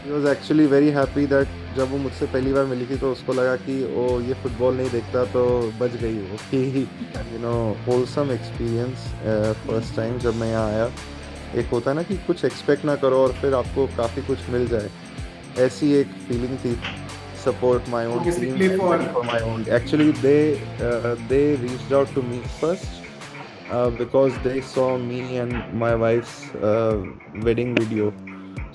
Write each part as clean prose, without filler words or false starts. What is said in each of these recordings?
He was actually very happy that जब वो मुझसे पहली बार मिली थी तो उसको लगा कि ओ ये फुटबॉल नहीं देखता तो बच गई वो कि होलसम एक्सपीरियंस फर्स्ट टाइम जब मैं यहाँ आया। एक होता है ना कि कुछ एक्सपेक्ट ना करो और फिर आपको काफ़ी कुछ मिल जाए, ऐसी एक फीलिंग थी। Support my own Obviously, team play and for. Very for my own, actually they reached out to me first because they saw me and my wife's wedding video.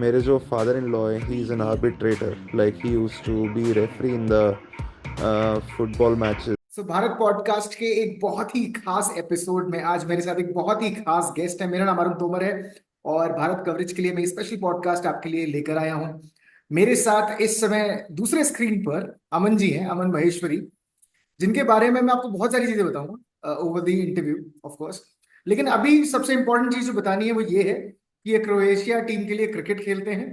मेरे जो फादर इन लॉ है, he is an arbitrator, like he used to be referee in the football matches. Bharat podcast के एक बहुत ही खास episode में आज मेरे साथ एक बहुत ही खास गेस्ट है। मेरा नाम अरुण तोमर है और भारत कवरेज के लिए मैं स्पेशल पॉडकास्ट आपके लिए लेकर आया हूं। मेरे साथ इस समय दूसरे स्क्रीन पर अमन जी हैं, अमन महेश्वरी, जिनके बारे में मैं आपको बहुत सारी चीजें बताऊंगा over the interview of course. लेकिन अभी सबसे इंपॉर्टेंट चीज जो बतानी है वो ये है कि ये क्रोएशिया टीम के लिए क्रिकेट खेलते हैं।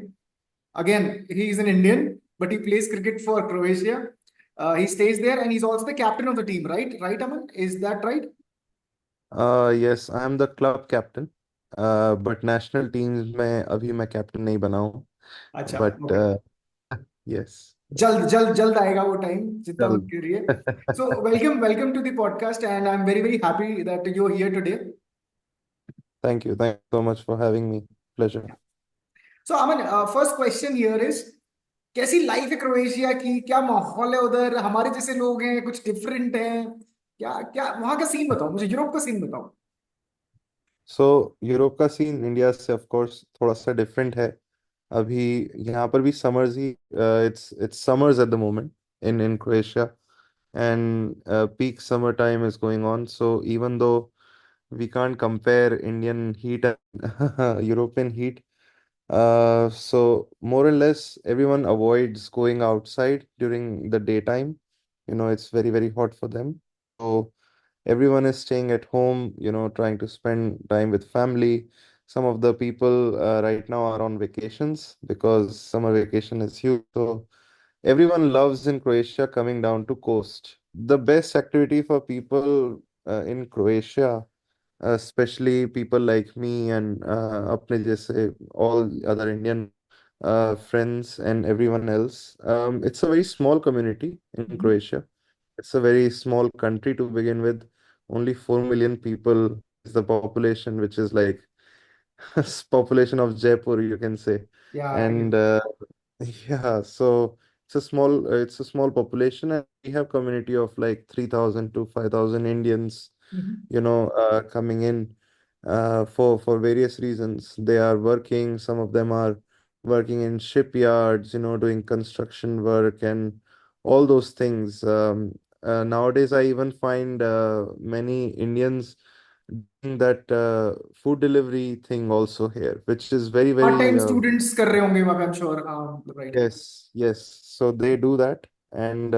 Again, he is an Indian, but he plays cricket for Croatia. He stays there, and he's also the captain of the team, right? Right, Aman? Is that right? Yes, I am the club captain, but national teams में अभी मैं captain नहीं बना हूँ। अच्छा, but okay. Yes, जल्द जल्द जल्द आएगा वो टाइम, चिंता मत चल। करिए। So, welcome to the podcast, and I'm very happy that you're here today. Thank you so much for having me. Pleasure. So, Aman, first question here is, कैसी लाइफ है क्रोएशिया की? क्या माहौल है उधर? हमारे जैसे लोग हैं, कुछ डिफरेंट हैं? क्या क्या वहां का सीन बताओ मुझे, यूरोप का सीन बताओ। सो यूरोप का सीन इंडिया से ऑफ कोर्स थोड़ा सा डिफरेंट है। अभी यहाँ पर भी summers he, it's summers at the moment in Croatia, and peak summer time is going on. So even though we can't compare Indian heat and European heat, so more or less everyone avoids going outside during the daytime. It's very, very hot for them. So everyone is staying at home, trying to spend time with family. Some of the people right now are on vacations because summer vacation is huge. So everyone loves in Croatia coming down to coast. The best activity for people in Croatia, especially people like me and apne jaise all other Indian friends and everyone else. It's a very small community in Croatia. It's a very small country to begin with. Only 4 million people is the population, which is like population of Jaipur, you can say. Yeah, I And get. yeah, so it's a small population, and we have community of like 3,000 to 5,000 Indians, Mhm. coming in for various reasons. They are working. Some of them are working in shipyards, doing construction work and all those things. Nowadays, I even find many Indians doing that food delivery thing also here, which is very, part very time students कर रहे होंगे वहां पे, आई am sure. Right. yes, yes. So they do that, and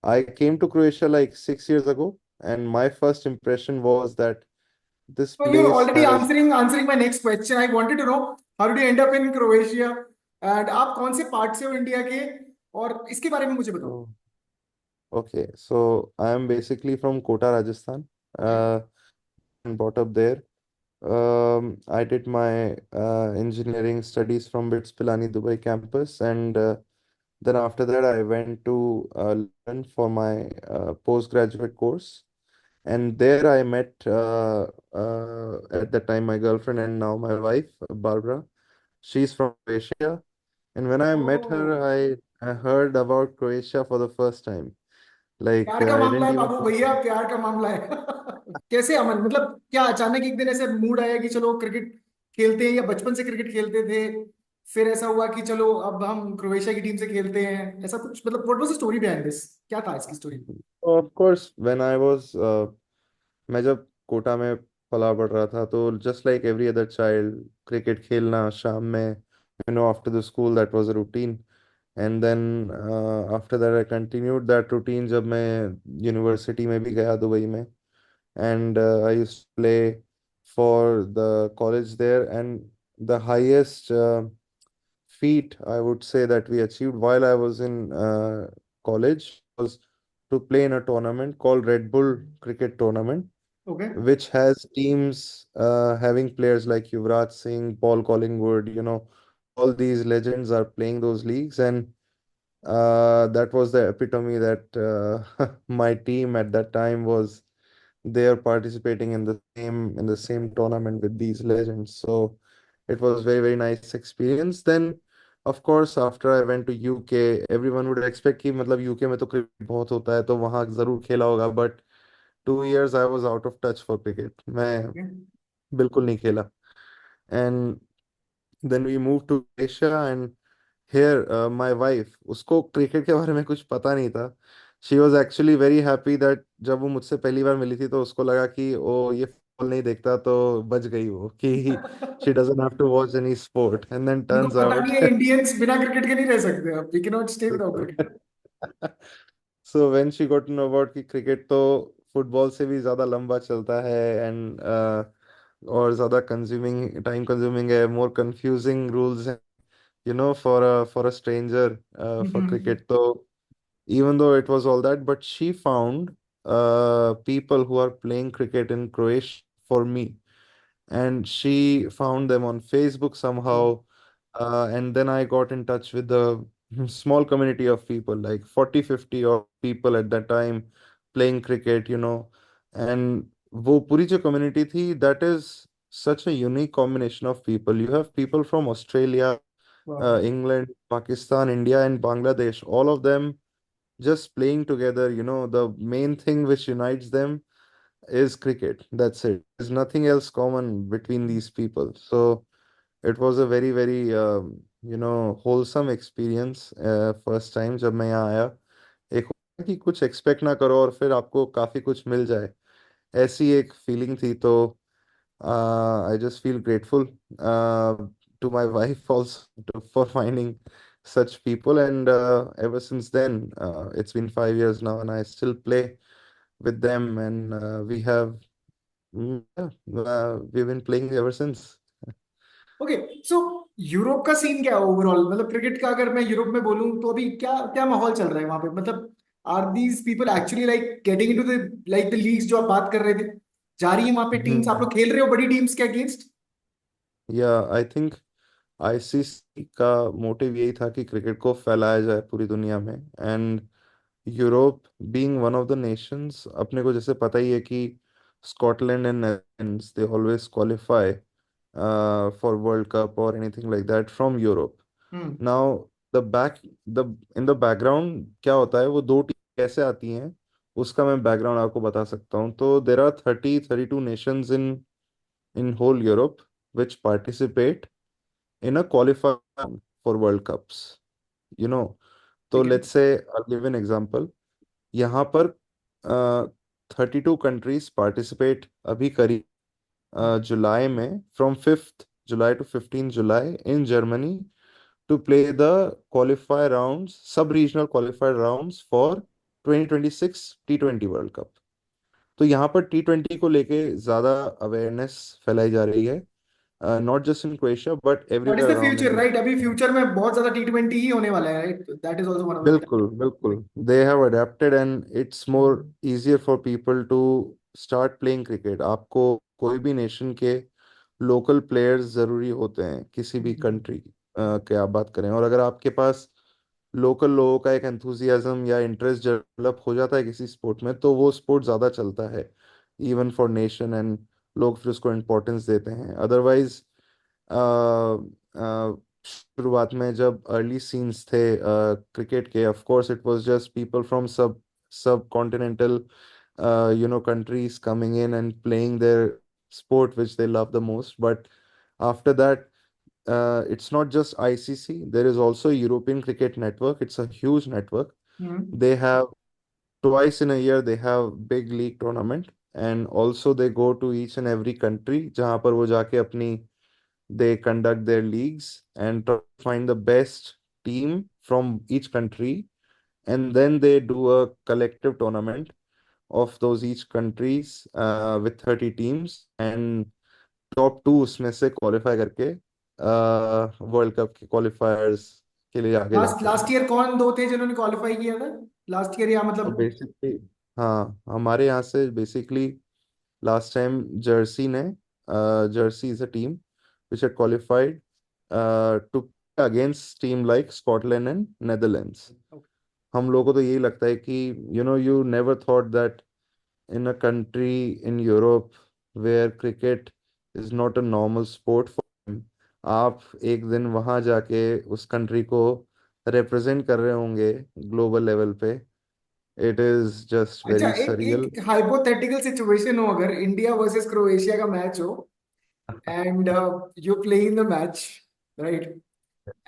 I came to Croatia like 6 years ago, and my first impression was that this So you're place already has. answering my next question. I wanted to know how did you end up in Croatia, and आप कौन से part से हो India के, और इसके बारे में मुझे बताओ। Oh, okay, so I am basically from Kota, Rajasthan, okay. and brought up there. I did my engineering studies from BITS Pilani Dubai campus, and then after that, I went to London for my postgraduate course. And there I met at that time my girlfriend and now my wife, Barbara. She's from Croatia. And when I met her, oh, I heard about Croatia for the first time. Like, प्यार का I मामला didn't है even बाबू know. भैया, प्यार का मामला है। कैसे अमन, मतलब क्या अचानक एक दिन ऐसे मूड आया कि चलो क्रिकेट खेलते हैं, या बचपन से क्रिकेट खेलते थे फिर ऐसा हुआ कि चलो अब हम क्रोएशिया की टीम से खेलते हैं, ऐसा कुछ? मतलब what was the story behind this? क्या था इसकी story? Of course, when I was, मैं जब कोटा में पला बढ़ रहा था तो just like every other child, cricket खेलना शाम में, after the school, that was a routine. And then after that I continued that routine जब मैं यूनिवर्सिटी में भी गया दुबई में, and I used to play for the college there. And the highest feat I would say that we achieved while I was in college was to play in a tournament called Red Bull Cricket Tournament, okay. which has teams having players like Yuvraj Singh, Paul Collingwood, all these legends are playing those leagues, and that was the epitome that my team at that time was there participating in the same tournament with these legends. So it was very very nice experience. Then of course after I went to UK, everyone would expect कि मतलब UK में तो cricket बहुत होता है तो वहाँ जरूर खेला होगा, but 2 years I was out of touch for cricket. मैं Okay. बिल्कुल नहीं खेला. And then we moved to Asia, and here my wife, उसको क्रिकेट के बारे में कुछ पता नहीं था. She was actually very happy that जब वो मुझसे पहली बार मिली थी तो उसको लगा कि ओ ये फुटबॉल नहीं देखता, तो बच गई वो कि she doesn't have to watch any sport. And then उनको टर्न्स पता आउट. नहीं है इंडियंस बिना क्रिकेट के नहीं रह सकते, अब we can not stay without cricket. So when she got to know about कि क्रिकेट तो फुटबॉल से भी ज्यादा लंबा चलता है, एंड और ज्यादा कंज्यूमिंग टाइम कंज्यूमिंग है, more confusing rules, for a stranger for cricket. So even though it was all that, but she found people who are playing cricket in Croatia for me, and she found them on Facebook somehow. And then I got in touch with the small community of people, like 40, 50 of people at that time playing cricket. And वो पूरी जो community थी, that is such a unique combination of people. You have people from Australia, England, Pakistan, India, and Bangladesh, all of them just playing together. The main thing which unites them is cricket. That's it. There's nothing else common between these people. So it was a very, very, wholesome experience. First time जब मैं यहाँ आया, एक होता है कि कुछ expect ना करो और फिर आपको काफी कुछ मिल जाए, ऐसी एक फीलिंग थी. तो I just feel grateful to my wife also for finding such people. And ever since then, it's been 5 years now, and I still play with them. And we've been playing ever since. Okay, so Europe का scene क्या है overall, मतलब cricket का अगर मैं Europe में बोलूं तो अभी क्या क्या माहौल चल रहा है वहां पे, मतलब are these people actually like getting into the like the leagues जो आप बात कर रहे थे, जा रही है वहां पे टीम्स, आप हम्म. लोग खेल रहे हो बड़ी टीम्स के अगेंस्ट? या आई थिंक आईसीसी का मोटिव यही था कि क्रिकेट को फैलाया जाए पूरी दुनिया में. And Europe being one of the Nations, अपने को जैसे पता ही है कि Scotland and Netherlands they always qualify for World Cup or anything like that from Europe. Hmm. Now the back the in the background क्या होता है, वो दो टीम कैसे आती हैं, उसका मैं बैकग्राउंड आपको बता सकता हूँ. तो there are 32 nations in whole Europe which participate in a qualifier for World Cups. You know, तो ठीक है। let's say I'll give an example. यहाँ पर 32 countries participate अभी करी जुलाई में, from 5th July to 15th July in Germany, to play the qualifier rounds, sub-regional qualifier rounds for 2026 T20 World Cup. तो यहाँ पर T20 को लेके ज़्यादा अवेयरनेस फैलाई जा रही है, not just in Croatia but that is everywhere the around future in. Right, अभी फ्यूचर में बहुत ज्यादा टी20 ही होने वाला है right, that is also one of the बिल्कुल बिल्कुल. They have adapted and it's more easier for people to start playing cricket. आपको कोई भी नेशन के लोकल प्लेयर्स जरूरी होते हैं किसी भी कंट्री के आप बात करें, और अगर आपके पास लोकल लोगों का एक एंथुजियाज्म या इंटरेस्ट डेवलप हो जाता है किसी स्पोर्ट में, तो वो स्पोर्ट ज़्यादा चलता है इवन फॉर नेशन, एंड लोग फिर उसको इम्पोर्टेंस देते हैं. अदरवाइज शुरुआत में जब अर्ली सीन्स थे क्रिकेट के, of course it was just people from सब continental countries coming in and playing their sport which they love the most. But after that, it's not just ICC. There is also European Cricket Network. It's a huge network. Hmm. They have twice in a year they have big league tournament, and also they go to each and every country जहाँ पर वो जाके अपनी they conduct their leagues and try to find the best team from each country, and then they do a collective tournament of those each countries with 30 teams, and top 2 उसमें से qualify करके world cup के क्वालिफायर्स के लिए आगे last जाते हैं. Last year कौन दो थे जिन्होंने क्वालिफाई किया था लास्ट ईयर, या और मतलब? बेसिकली, हाँ, हमारे यहाँ से basically last time Jersey is a team which had qualified against team like Scotland and Netherlands. Okay. हम लोगों को तो यही लगता है कि you never thought that in a country in Europe where cricket is not a normal sport for them, आप एक दिन वहां जाके उस कंट्री को रिप्रेजेंट कर रहे होंगे ग्लोबल लेवल पे। इट इज जस्ट अच्छा, वेरी एक सरियल। एक हाइपोथेटिकल सिचुएशन हो, अगर इंडिया वर्सेस क्रोएशिया का मैच हो and you play in the match, right,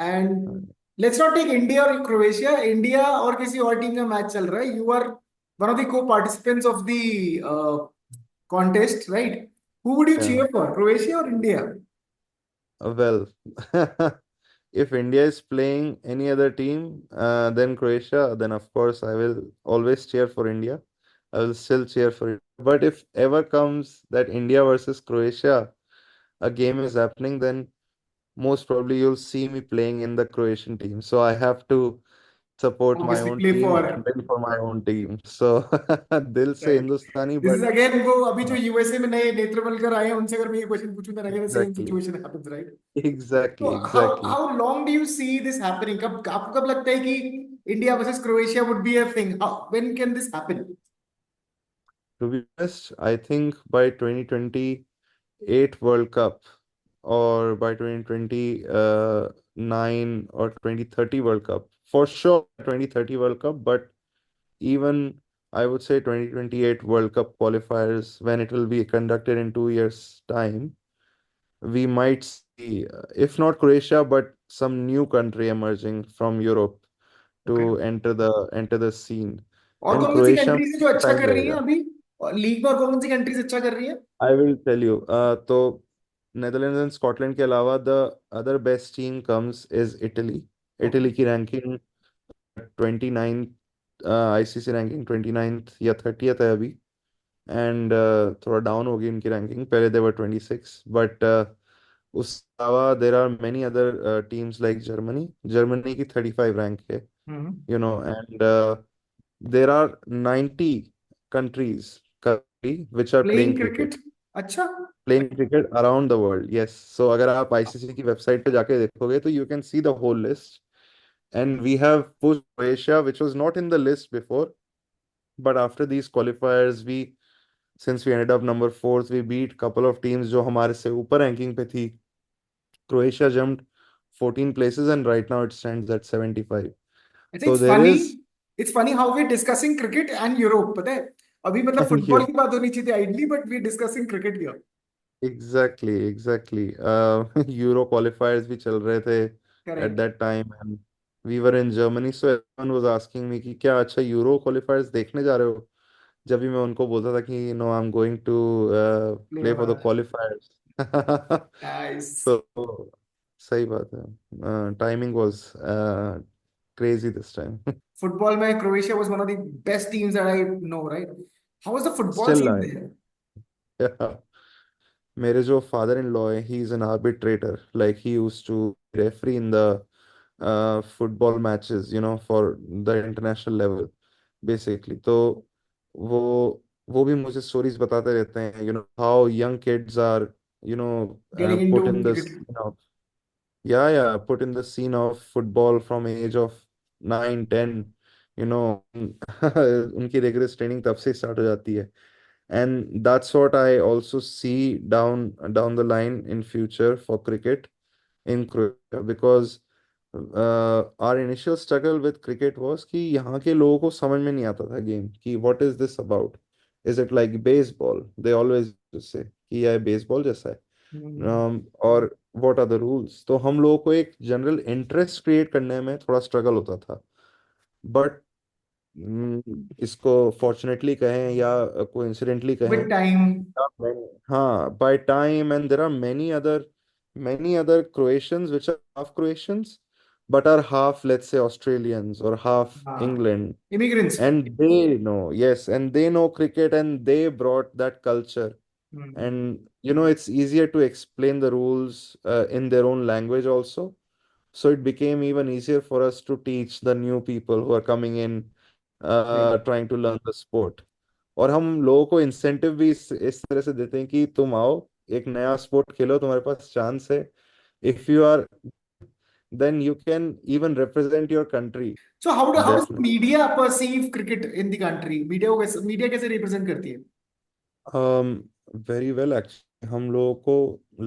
and let's not take India और क्रोएशिया, इंडिया और किसी और टीम का मैच चल रहा है, you are one of the co participants of the contest, right, who would you cheer for, Croatia और India? Well, if India is playing any other team than Croatia, then of course I will always cheer for India. I will still cheer for it. But if ever comes that India versus Croatia, a game is happening, then most probably you'll see me playing in the Croatian team. So I have to support my Obviously own play team for, and win for my own team. So दिल से right, Hindustani this but is again वो अभी जो हाँ, USA में नए नेत्रवलकर आए हैं, उनसे अगर मैं ये क्वेश्चन पूछूं, then again the same exactly, situation happens, right? exactly, तो how exactly. How long do you see this happening, कब आपको कब लगता है कि India versus Croatia would be a thing, when can this happen? To be honest, I think by 2028 World Cup or by 2029 or 2030 World Cup, for sure 2030 World Cup, but even I would say 2028 World Cup qualifiers when it will be conducted in 2 years' time, we might see, if not Croatia, but some new country emerging from Europe okay, to enter the scene. और And कौन कौन सी Croatia countries है जो में अच्छा time कर रही हैं लगेगा। अभी लीग में, और कौन कौन सी कंट्रीज अच्छा कर रही है? I will tell you. तो नेदरलैंड्स एंड स्कॉटलैंड के अलावा the other best team comes is Italy. Okay, Italy की रैंकिंग 29, आईसीसी रैंकिंग 29th या 30th है अभी। एंड थोड़ा डाउन होगी इनकी रैंकिंग, पहले दे वर 26, बट उसके अलावा there are many other teams like Germany. Germany की 35 रैंक है, hmm, and there are 90 countries currently which are playing playing cricket, cricket, अच्छा, playing cricket around the world. Yes, so अगर आप आईसीसी की website पे जाके देखोगे तो you can see the whole list, and we have pushed Croatia which was not in the list before, but after these qualifiers we, since we ended up number fourth, we beat couple of teams जो हमारे से ऊपर ranking पे थी। Croatia jumped 14 places and right now it stands at 75. अच्छा, So it's there funny, is it's funny how we discussing cricket and Europe, पता है, अभी मतलब and फुटबॉल you की बात होनी चाहिए थी ideally, but we discussing cricket here. exactly Euro qualifiers भी चल रहे थे at correct, that time and we were in Germany, so everyone was asking me कि क्या अच्छा यूरो क्वालिफायर्स देखने जा रहे हो। जब भी मैं उनको बोलता था कि no I am going to play play for the हमारा, क्वालिफायर्स। नाइस। तो सही बात है, timing was crazy this time. Football में Croatia was one of the best teams that I know, right? How was the football still scene I there? मेरे जो father in law है, he is an arbitrator, like he used to referee in the football matches for the international level basically. तो वो वो भी मुझे stories बताते रहते हैं, how young kids are getting into put in the cricket. put in the scene of football from age of 9 10, you know उनकी rigorous training तब से start हो जाती है। And that's what I also see down the line in future for cricket in Croatia, because our initial struggle with cricket was कि यहाँ के लोगों को समझ में नहीं आता था गेम कि what is this about, is it like baseball, they always used to say कि यह बेसबॉल जैसा है। और व्हाट आर द रूल्स, तो हम लोगों को एक जनरल इंटरेस्ट क्रिएट करने में थोड़ा स्ट्रगल होता था। बट इसको फॉर्चुनेटली कहें या कोइंसिडेंटली विद कहें, टाइम, हाँ, by time and there are many other Croatians which are half Croatians but are half, let's say, Australians or half हाँ, England, immigrants. and they know, yes, and they know cricket and they brought that culture. And it's easier to explain the rules in their own language also, so it became even easier for us to teach the new people who are coming in, trying to learn the sport. और हम लोगों को incentive भी इस तरह से देते हैं कि तुम आओ, एक नया स्पोर्ट खेलो, तुम्हारे पास चांस है। If you are then you can even represent your country so how does definitely. Media perceive cricket in the country? Media कैसे रिप्रेजेंट करती है? वेरी वेल एक्चुअली हम लोगों को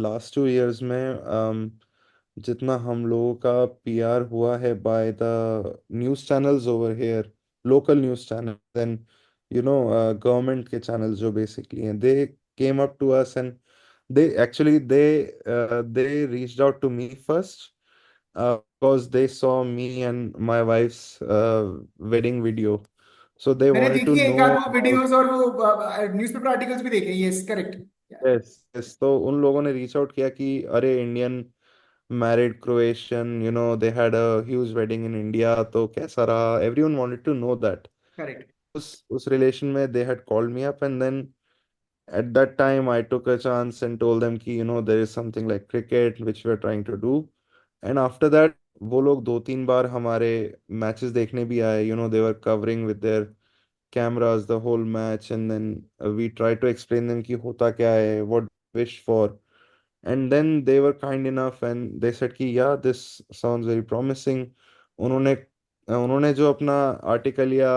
लास्ट 2 इयर्स में जितना हम लोगों का पीआर हुआ है by the news channels over here, local news channels and government के चैनल्स जो बेसिकली हैं, they came up to us and they reached out to me first because they saw me and my wife's wedding video. So they मैंने wanted to देखी है एक आध know वो about. Videos, और वो न्यूज़पेपर आर्टिकल्स भी देखे। Yes, correct. यस यस, तो उन लोगों ने रीच आउट किया कि अरे Indian married Croatian, they had a huge wedding in India, तो कैसा रहा, everyone wanted to know that. Correct. उस रिलेशन में they had called me up and then at that time I took a chance and told them कि there is something like cricket which we are trying to do. And after that वो लोग 2-3 बार हमारे matches देखने भी आए. They were covering with their cameras the whole match, and then we tried to explain them कि होता क्या है, what wish for. And then they were kind enough and they said कि yeah, this sounds very promising. उन्होंने उन्होंने जो अपना article या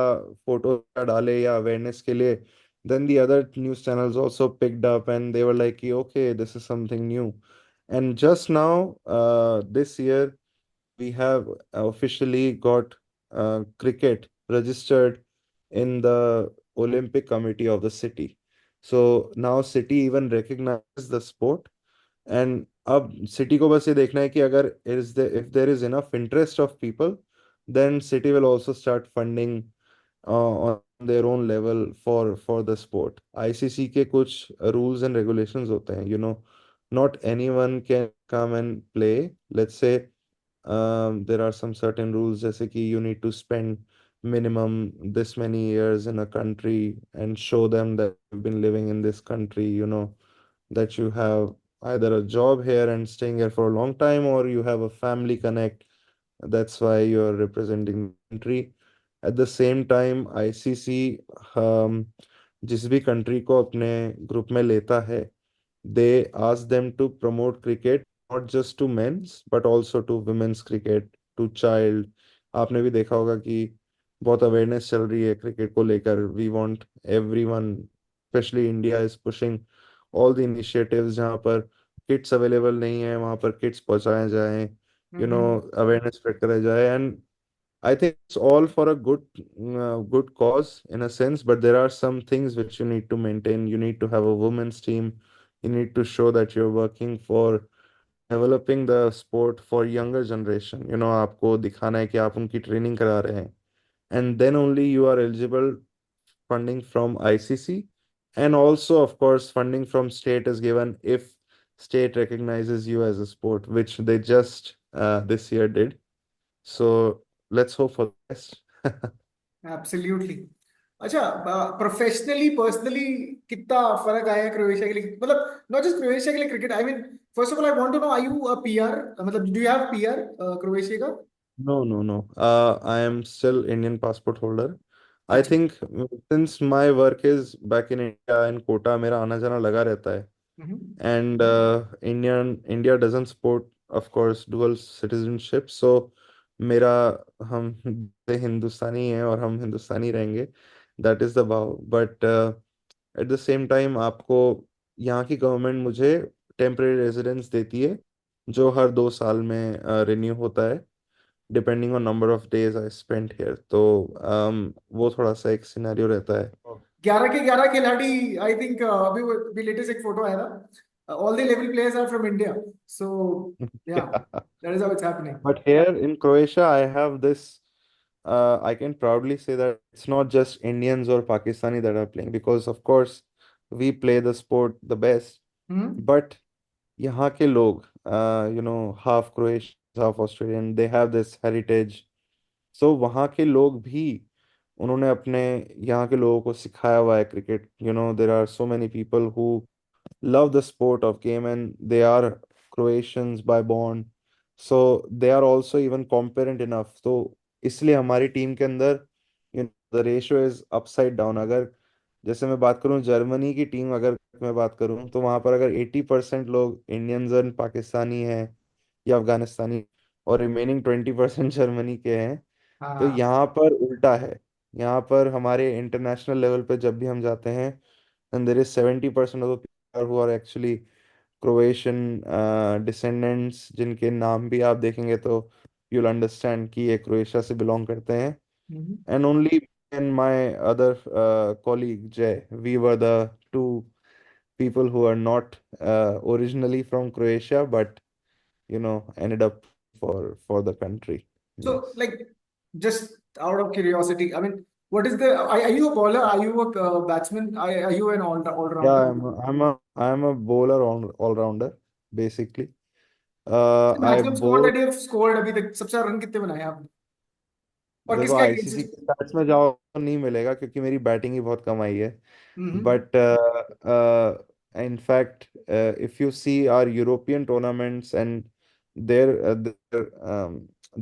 फोटो डाले या अवेयरनेस के लिए, then the other news channels also picked up and they were like कि okay, this is something new. And just now this year we have officially got cricket registered in the Olympic committee of the city. So now city even recognizes the sport. And अब city को बस ये देखना है कि अगर if there is enough interest of people, then city will also start funding on their own level for the sport. ICC के कुछ रूल्स एंड रेगुलेशंस होते हैं, not anyone can come and play. Let's say there are some certain rules, जैसे कि you need to spend minimum this many years in a country and show them that you've been living in this country, that you have either a job here and staying here for a long time, or you have a family connect. That's why you're representing the country. At the same time, ICC जिस भी country को अपने group में लेता है, they ask them to promote cricket not just to men's but also to women's cricket, to child. आपने भी देखा होगा कि बहुत अवेयरनेस चल रही है क्रिकेट को लेकर. We want everyone, especially India is pushing all the initiatives जहाँ पर किट्स अवेलेबल नहीं है वहाँ पर किट्स पहुंचाए जाएं, अवेयरनेस स्प्रेड कराया जाए. And I think it's all for a good cause in a sense, but there are some things which you need to maintain. You need to have a women's team. You need to show that you're working for developing the sport for younger generation. आपको दिखाना है कि आप उनकी training करा रहे हैं. And then only you are eligible funding from ICC. And also, of course, funding from state is given if state recognizes you as a sport, which they just this year did. So let's hope for the best. Absolutely. अच्छा, professionally personally कितना फर्क आया है Croatia के लिए? मतलब not just Croatia के लिए cricket, I mean first of all I want to know, are you a PR? मतलब do you have PR Croatia का? No, no, no. I am still Indian passport holder. I अच्छा। think since my work is back in India and Kota, मेरा आना जाना लगा रहता है. हम्म। And India doesn't support, of course, dual citizenship. So मेरा हम हिंदुस्तानी हैं और हम हिंदुस्तानी रहेंगे. That is the vow. But at the same time आपको यहाँ की गवर्नमेंट मुझे टेम्परेरी रेजिडेंस देती है, जो हर 2 साल में रिन्यू होता है, depending on number of days I spent here. तो वो थोड़ा सा एक सिनेरियो रहता है. 11 के 11 खिलाड़ी, आई थिंक अभी लेटेस्ट एक फोटो आया था, all the level players are from India. So yeah, that is how it's happening. But here in Croatia, I have this. I can proudly say that it's not just Indians or Pakistani that are playing, because of course we play the sport the best. Hmm. But यहाँ के लोग, half Croatian, half Australian, they have this heritage. So वहाँ के लोग भी, उन्होंने अपने यहाँ के लोगों को सिखाया हुआ है cricket. There are so many people who love the sport of game and they are Croatians by born. So they are also even competent enough. तो इसलिए हमारी टीम के अंदर the ratio is upside down. अगर जैसे मैं बात करूं जर्मनी की टीम, अगर मैं बात करूं तो वहां पर अगर 80% लोग इंडियंस एंड पाकिस्तानी हैं या अफगानिस्तानी, और रिमेनिंग 20% जर्मनी के हैं। तो हाँ। यहाँ पर उल्टा है। यहाँ पर हमारे इंटरनेशनल लेवल पे जब भी हम जाते हैं, and there is 70% of the people who are actually Croatian descendants, जिनके नाम भी आप देखेंगे तो you'll अंडरस्टैंड कि ये क्रोएशिया से बिलोंग करते हैं। हम्म। And only and my other colleague Jay, we were the two people who are not originally from Croatia, but ended up for the country. So, Yes. like, just out of curiosity, I mean, what is the? Are you a bowler? Are you a batsman? Are you an all rounder? Yeah, I'm a bowler all rounder basically. I maximum score bowl. That you have scored अभी तक, सबसे ज्यादा run कितने बनाए आपने और देखो किसके आईसीसी अगेंस्ट? के स्टैट्स में जाओ तो नहीं मिलेगा क्योंकि मेरी बैटिंग ही बहुत कम आई है। हम्म। But in fact, if you see our European tournaments and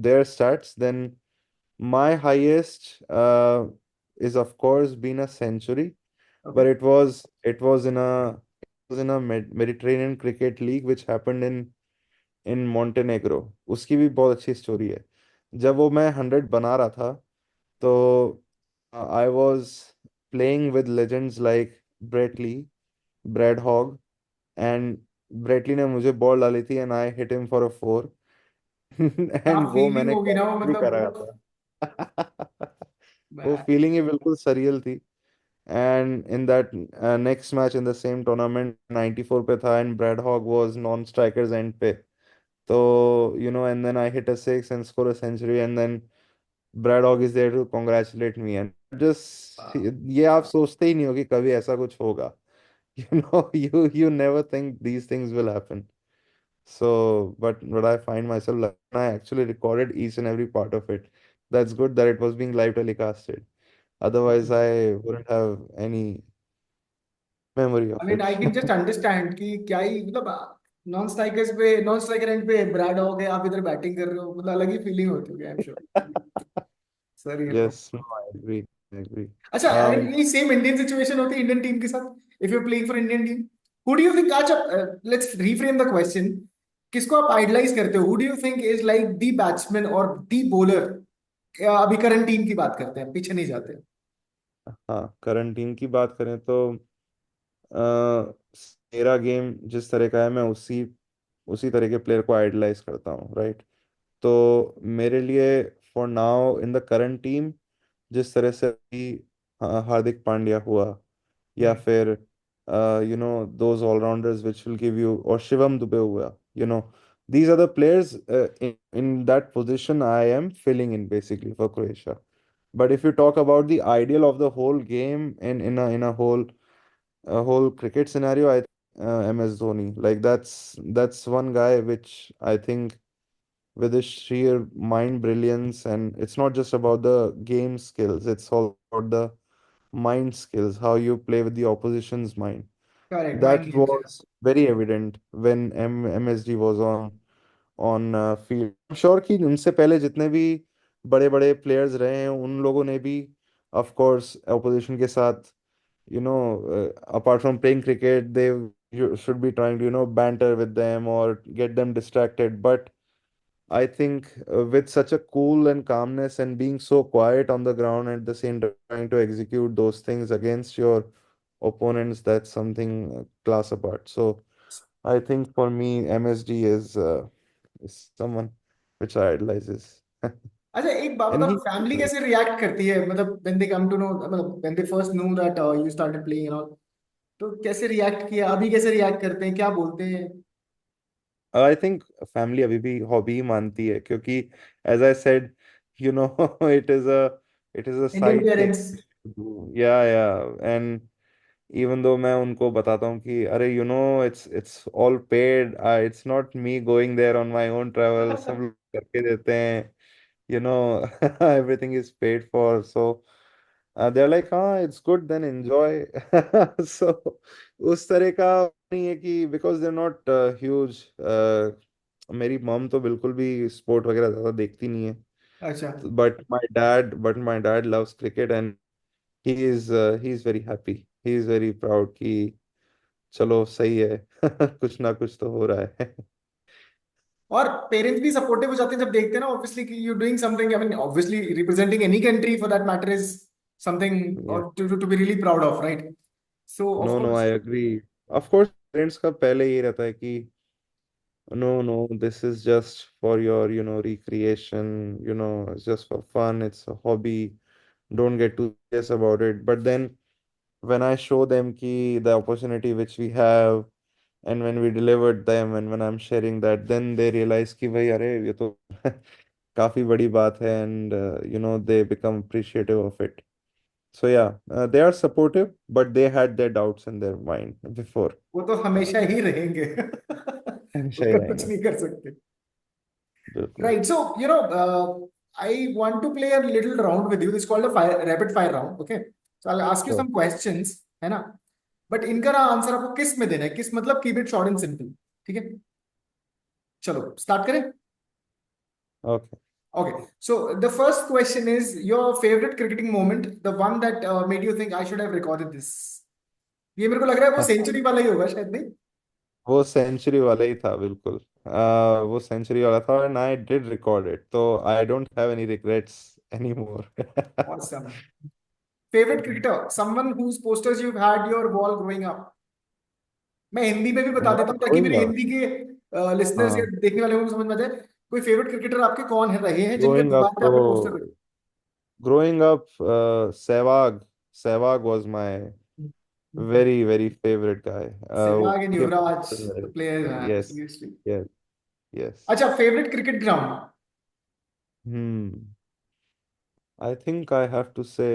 their stats, then my highest is of course been a century, okay. but it was in a Mediterranean Cricket League which happened in Montenegro. उसकी भी बहुत अच्छी story है। जब वो मैं 100 बना रहा था, तो I was playing with legends like Brett Lee, Brad Hogg, and Brett Lee ने मुझे बॉल डाली थी and I hit him for a four. क्या एंड वो फीलिंग मैंने होगी ना वो, कैच थ्रू कराया मतलब। था। वो फीलिंग ही बिल्कुल सरियल थी। And in that next match in the same tournament 94 पे था and Brad Hogg was non strikers and पे। तो and then I hit a six and score a century and then Brad Hogg is there to congratulate me and just, ये आप सोचते ही नहीं हो कि कभी ऐसा कुछ होगा। you never think these things will happen. So, but I find myself like I actually recorded each and every part of it. That's good that it was being live telecasted. Otherwise, I wouldn't have any memory I of mean it. I can just understand कि क्या ही मतलब, non striker end पे bread हो गए, आप इधर batting कर रहे हो, मतलब अलग ही फीलिंग होती है, आई एम श्योर। सर ये तो। Yes, no, I agree. I agree. अच्छा, अगर Um, ये सेम इंडियन सिचुएशन होती है इंडियन टीम के साथ, if you playing for Indian team, who do you think, अच्छा लेट्स रीफ्रेम द क्वेश्चन, किसको आप आइडलाइज करते हो, who do you think is like the batsman और दी बॉलर? अभी करंट टीम की बात करते हैं, पीछे नहीं जाते। हाँ, करंट टीम की बात करें तो अ, मेरा गेम जिस तरह का है, मैं उसी उसी तरह के प्लेयर को आइडलाइज करता हूँ, राइट। तो मेरे लिए for now in the current team, जिस तरह से अभी हार्दिक पांड्या हुआ, या हम्म। फिर those allrounders which will give you, और शिवम दुबे हुआ, these are the players in that position I am filling in basically for Croatia. But if you talk about the ideal of the whole game in a whole cricket scenario, I MS Dhoni, like that's one guy which I think with his sheer mind brilliance, and it's not just about the game skills, it's all about the mind skills, how you play with the opposition's mind. Correct, mind That games. was very evident when MSD was on field. I'm sure कि उनसे पहले जितने भी बड़े बड़े players रहे हैं, उन लोगों ने भी of course opposition के साथ, apart from playing cricket, they should be trying to banter with them or get them distracted. But I think with such a cool and calmness and being so quiet on the ground at the same time trying to execute those things against your opponents, that's something class apart. So I think for me, MSD is someone which I idolizes. अच्छा, एक बात And बताओ, he family कैसे react करती है, मतलब when they come to know, मतलब when they first know that you started playing and all, तो कैसे रिएक्ट किया, अभी कैसे रिएक्ट करते हैं, क्या बोलते हैं? आई थिंक फैमिली अभी भी हॉबी मानती है क्योंकि as I said, you know it is a it is a Indian side parents. Thing, yeah and even though मैं उनको बताता हूँ कि अरे it's all paid, it's not me going there on my own travel, सब लोग करके देते हैं, everything is paid for. So they're like, हाँ, it's good, then enjoy. So उस तरह का नहीं है कि because they're not huge. मेरी मम तो बिल्कुल भी स्पोर्ट वगैरह ज्यादा देखती नहीं है। अच्छा। But my dad loves cricket and he is very happy. He is very proud कि चलो सही है। कुछ ना कुछ तो हो रहा है। और पेरेंट्स भी सपोर्टिव हो जाते हैं जब देखते हैं ना, ऑब्वियसली कि you doing something, I mean obviously representing any country for that matter is something Yeah. और to be really proud of, right? So of no no, course. I agree. Of course parents का पहले ये रहता है कि no, no, this is just for your, recreation, it's just for fun, it's a hobby. Don't get too serious about it. But then when I show them the opportunity which we have, and when we delivered them, and when I'm sharing that, then they realize कि भाई अरे ये तो काफी बड़ी बात है, and they become appreciative of it. So yeah, they are supportive, but they had their doubts in their mind before. वो तो हमेशा ही रहेंगे। हमेशा ही उसका कुछ रहेंगे। नहीं कर सकते। बिल्कुल। Right. So, I want to play a little round with you. This is called a rapid fire round. Okay. So I'll ask you Sure. some questions, है ना? बट इनका ना आंसर आपको किस में देना है, किस मतलब keep it short and simple. ठीक है, चलो स्टार्ट करें। Okay. Okay. So the first question is your favorite cricketing moment, the one that made you think I should have recorded this. ये मेरे को लग रहा है वो सेंचुरी वाला ही होगा शायद, नहीं? वो सेंचुरी वाला ही था बिल्कुल। वो सेंचुरी वाला था, and I did record it, तो I don't have any regrets any more. Awesome. Favorite cricketer, someone whose posters you've had your wall growing up. मैं हिंदी में भी बता देता वॉट हूँ ताकि ग्रोइंग मेरे अप। हिंदी के लिसनर्स या हाँ, देखने वाले को समझ में आ जाए। कोई फेवरेट क्रिकेटर आपके कौन है रहे हैं जिनके ग्रोइंग अप दीवार पे तो आपने पोस्टर रखे? Growing up Sehwag. Sehwag was my very very favourite guy. Sehwag and उसके युवराज, posters द मेरे। Players man, yes. Seriously. Yes. Yes. अच्छा, favourite cricket ground? Hmm I think I have to say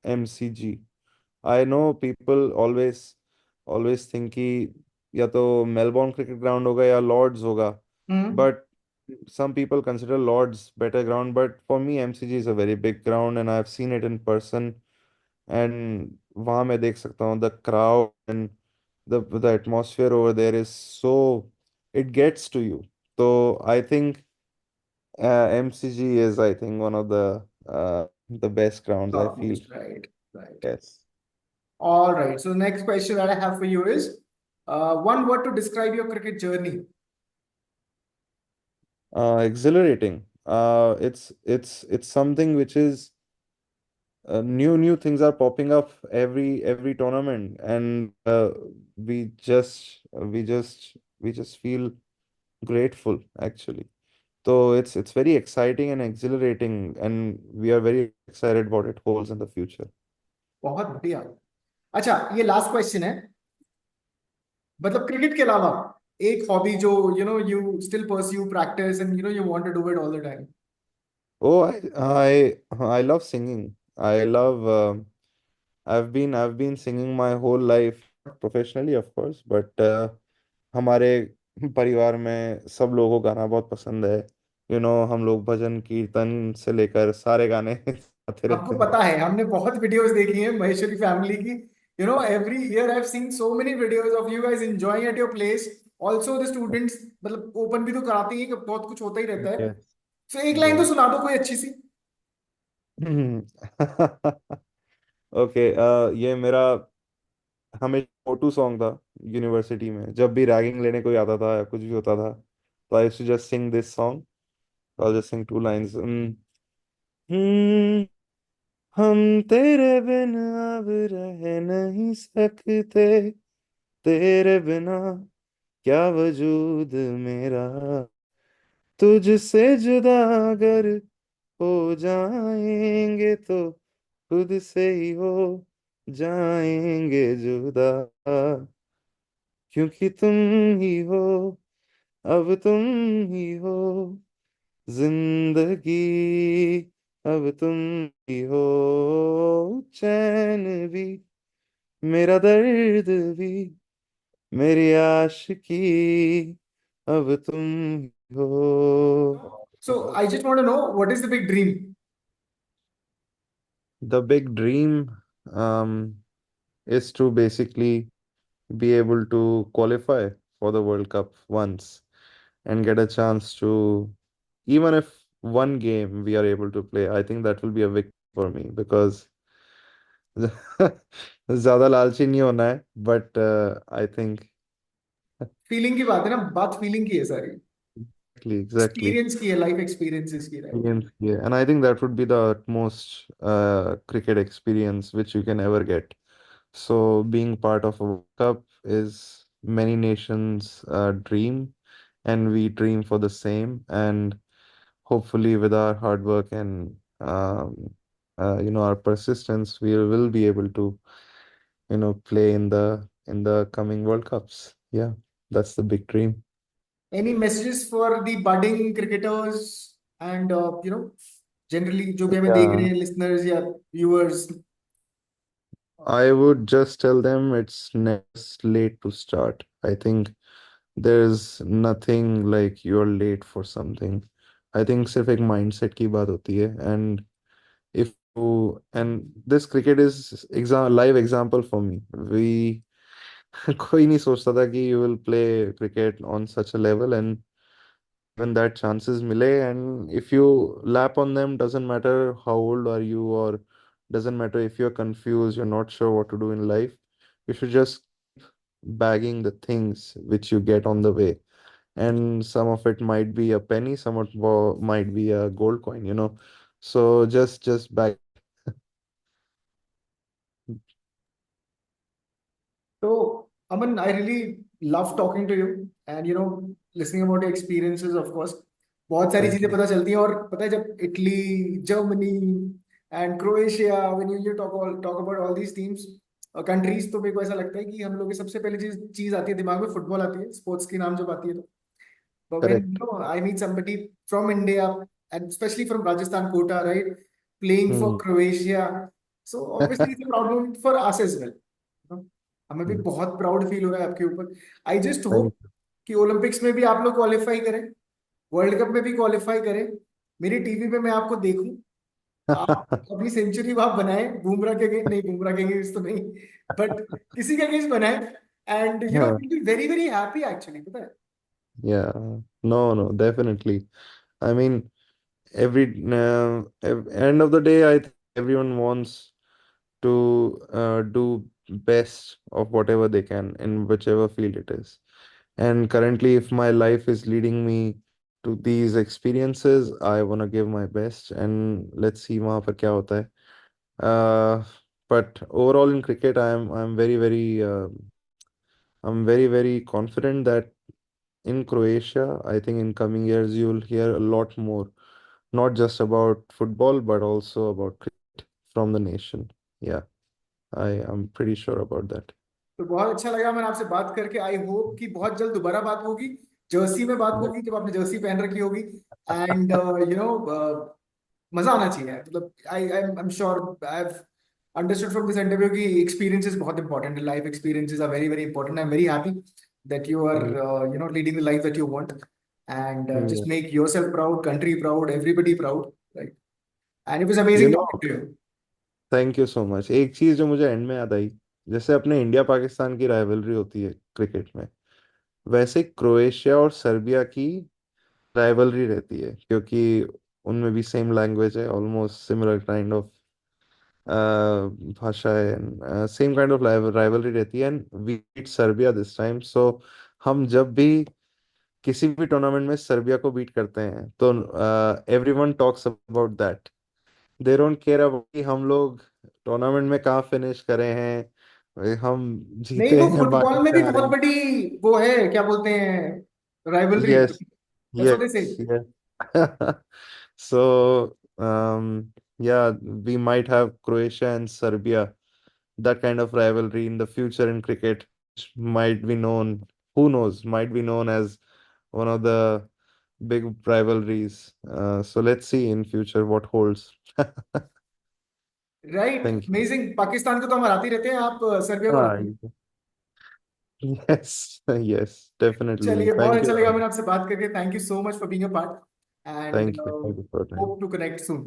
MCG। I know people always always think कि या तो Melbourne cricket ground होगा या Lord's होगा, hmm. But some people consider Lord's better ground, but for me MCG is a very big ground and I've seen it in person, and वहाँ मैं देख सकता हूँ the crowd and the atmosphere over there is so, it gets to you. So I think MCG is, I think, one of the best grounds I feel. Topmost, right, right. Yes. All right. So the next question that I have for you is one word to describe your cricket journey. Exhilarating. It's something which is new things are popping up every tournament, and we just feel grateful actually. So it's very exciting and exhilarating, and we are very excited about it holds in the future. बहुत बढ़िया। अच्छा, ये last question है। मतलब cricket के अलावा एक hobby जो you still pursue practice and you want to do it all the time. Oh, I love singing. I love I've been singing my whole life, not professionally of course, but हमारे परिवार में सब लोगों को गाना बहुत पसंद है। हम लोग भजन कीर्तन से लेकर सारे गाने गाते आपको रहते हैं। पता है हमने बहुत वीडियोस देखी हैं महेश्वरी फैमिली की। Every year I have seen so many videos of you guys enjoying at your place. Also the students मतलब ओपन भी तो कराती हैं कि बहुत कुछ होता ही रहता है। यस। सो एक लाइन तो यस। सुना दो कोई अच्छी सी। ओके। ये मेरा हमेशा गो सॉन्ग था। यूनिवर्सिटी में जब भी रैगिंग लेने कोई आता था या कुछ भी होता था, तो I too just sing this song. I just sing two lines. हम तेरे बिन अब रह नहीं सकते, तेरे बिना क्या वजूद मेरा, तुझसे जुदा अगर हो जाएंगे तो खुद से ही हो जाएंगे जुदा, क्योंकि तुम ही हो, अब तुम ही हो जिंदगी, अब तुम ही हो चैन भी, मेरा दर्द भी, मेरी आशिकी, अब तुम ही सो हो। I just want to know what is the big dream. The big dream is to basically be able to qualify for the World Cup once and get a chance to, even if one game we are able to play, I think that will be a victory for me because ज़्यादा लालची नहीं होना है, but I think feeling की बात है ना, बात फीलिंग की है सारी। Exactly. एक्सपीरियंस की है, लाइफ एक्सपीरियंसेस की, right. Experience, yeah. And I think that would be the utmost cricket experience which you can ever get. So being part of a World Cup is many nations' dream, and we dream for the same. And hopefully, with our hard work and our persistence, we will be able to play in the coming World Cups. Yeah, that's the big dream. Any messages for the budding cricketers and generally जो भी हमें देख रहे Yeah, हैं, listeners या viewers? I would just tell them it's never late to start. I think there's nothing like you're late for something. I think सिर्फ एक mindset की बात होती है, and if you and this cricket is live example for me. We कोई नहीं सोचता था कि you will play cricket on such a level, and when that chances mile, and if you lap on them, doesn't matter how old are you, or doesn't matter if you're confused, you're not sure what to do in life, you should just bagging the things which you get on the way, and some of it might be a penny, some of it might be a gold coin. So just bag. So, Aman, I really love talking to you and listening about your experiences, of course. बहुत सारी Thank चीजें you. पता चलती हैं, और पता है जब Italy, Germany and Croatia, when you talk about all these teams countries, तो मेरे को ऐसा लगता है कि हम लोग की सबसे पहले चीज चीज आती है दिमाग में, फुटबॉल आती है, स्पोर्ट्स की नाम जब आती है तो। But when Correct. I meet somebody from India, and especially from Rajasthan Kota, right, playing for Hmm. Croatia, so obviously it's a proud moment for us as well. हमें भी बहुत प्राउड फील हो रहा है आपके ऊपर। आई जस्ट Thank होप कि Olympics में भी आप लोग क्वालिफाई करें, वर्ल्ड कप में भी क्वालिफाई करें, मेरी टीवी पे मैं आपको देखूं, आप you. अपनी सेंचुरी आप बनाए, बुमराह के अगेंस्ट नहीं, बुमराह के अगेंस्ट तो नहीं, बट किसी के अगेंस्ट बनाए, and Huh. Be very very happy actually, पता है। Yeah. No, no, definitely. I mean, end of the day, I think everyone wants to do best of whatever they can in whichever field it is. And currently, if my life is leading me to these experiences, I want to give my best, and let's see वहाँ पर क्या होता है. Uh, but overall in cricket, I'm very very confident that in Croatia, I think in coming years you'll hear a lot more, not just about football, but also about cricket from the nation. Yeah, I am pretty sure about that. तो बहुत अच्छा लगा मैंने आपसे बात करके। I hope कि बहुत जल्द दोबारा बात होगी, जर्सी में बात Yeah. होगी, जब आपने जर्सी पहन रखी होगी, एंड मजा आना चाहिए, मतलब I I am sure I have understood from this interview कि एक्सपीरियंसेस बहुत इंपॉर्टेंट है, life experiences are very very important. I am very happy that you are Mm, leading the life that you want, and yeah. Just make yourself proud, country proud, everybody proud, right. And it was You amazing know, talking to you. Thank you so much. एक चीज जो मुझे and में याद आई, जैसे अपने India Pakistan की rivalry होती है क्रिकेट में, वैसे क्रोएशिया और सर्बिया की राइवलरी रहती है, क्योंकि उनमें भी सेम लैंग्वेज है, ऑलमोस्ट सिमिलर काइंड ऑफ भाषा है, सेम काइंड ऑफ राइवलरी रहती है, and we beat Serbia this time. So हम जब भी किसी भी टूर्नामेंट में सर्बिया को बीट करते हैं, तो everyone talks about that. They don't care about कि हम लोग टूर्नामेंट में कहाँ फिनिश करे हैं, हम नहीं, जीते वो हैं फुटबॉल बाकी में से भी हारे बहुत हैं। बड़ी वो है, क्या बोलते हैं, rivalry, yes, that's what they say. Yes, yes. So, yeah, we might have Croatia and Serbia, that kind of rivalry in the future in cricket, which might be known, who knows, might be known as one of the big rivalries. So let's see in future what holds. Right, Thank you. Amazing. Pakistan को तो हम हराते ही रहते हैं, आप Serbia को Ah, हराते हैं। yes, yes, definitely. चलिए, बहुत Thank अच्छा you, लगा मैंने Ravi. आपसे बात करके, thank you so much for being a part, and Thank you for your time. Hope to connect soon.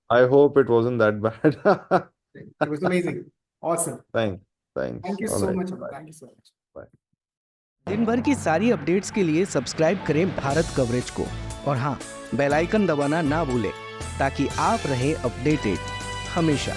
I hope it wasn't that bad. It was amazing, awesome. Thanks, thank thanks. You All so right, much, bye, thank you so much. bye. दिन भर की सारी updates के लिए subscribe करें Bharat coverage को, और हाँ, बेल आइकन दबाना ना भूलें ताकि आप रहे अपडेटेड हमेशा।